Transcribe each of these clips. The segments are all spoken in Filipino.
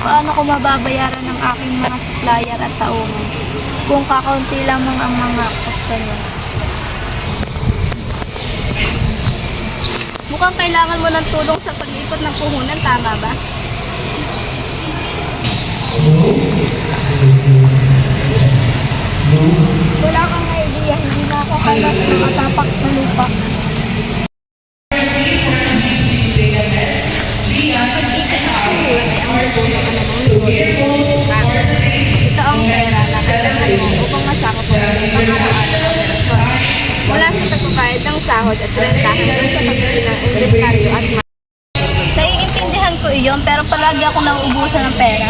paano ko mababayaran ng aking mga supplier at tauhan kung kakaunti lamang ang mga customer? Mukhang kailangan mo ng tulong sa pag-ikot ng puhunan, tama ba? Wala kang idea, hindi na ako kaya sa nakatapak sa lupa. Ito ang pera na kailangan mo upang masakop ang pang-araw-araw. Mula sa pagbabayad ng sahod at renta hanggang sa pagbili ng inventaryo at Naiintindihan ko iyon, pero palagi ako nauubusan ng pera.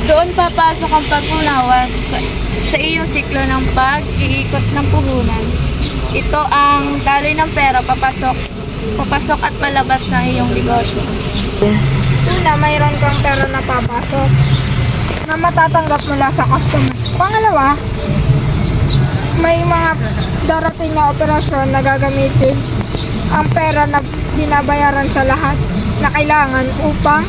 Doon papasok ang pag-unawa sa iyong siklo ng pag-iikot ng puhunan. Ito ang daloy ng pera papasok at palabas ng iyong negosyo. Una, mayroon kang pera na papasok na matatanggap mula sa customer. Pangalawa, may mga darating na operasyon na gagamitin ang pera na binabayaran sa lahat na kailangan upang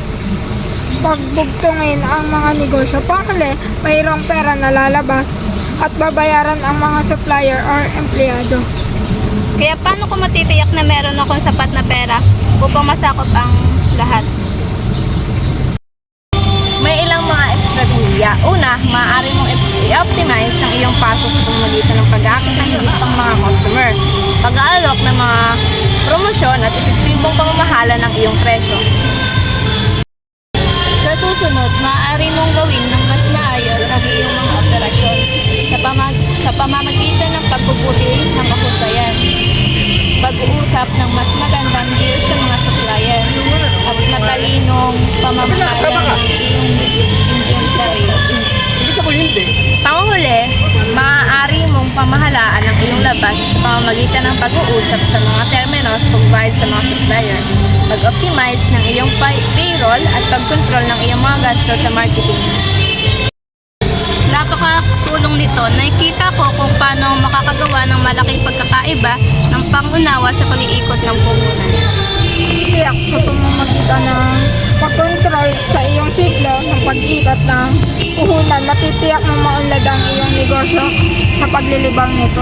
pagbugtungin ang mga negosyo. Panghuli, mayroong pera na lalabas at babayaran ang mga supplier or empleyado. Kaya paano ko matitiyak na meron akong sapat na pera upang masakop ang lahat? May ilang mga estratehiya. Una, maaari mong i-optimize ang iyong pasok sa pamamagitan ng pag-aakit ng higit pang mga customer, pag-aalok ng mga promosyon at epektibong pamamahala ng iyong presyo. Sa susunod, maaari mong gawin ng mas maayos ang iyong mga operasyon sa pamamagitan ng pagpuputi ng kahusayan, pag-uusap ng mas magandang deal sa mga supplier, at matalinong pamamahala ng iyong inventory. Panghuli, maaari mong pamahalaan ang iyong labas sa pamamagitan ng pag-uusap sa mga terminos, pagbayad sa mga supplier, pag-optimize ng iyong payroll at pag-control ng iyong mga gastos sa marketing. Napakatulong nito. Nakikita ko kung paano makakagawa ng malaking pagkakaiba ng pangunawa sa pag-iikot ng puhunan. Tiyak sa pamamagitan ng pag-control sa iyong siklo ng pag-ikot ng puhunan, matitiyak na maunlad ang iyong negosyo sa paglilibang nito.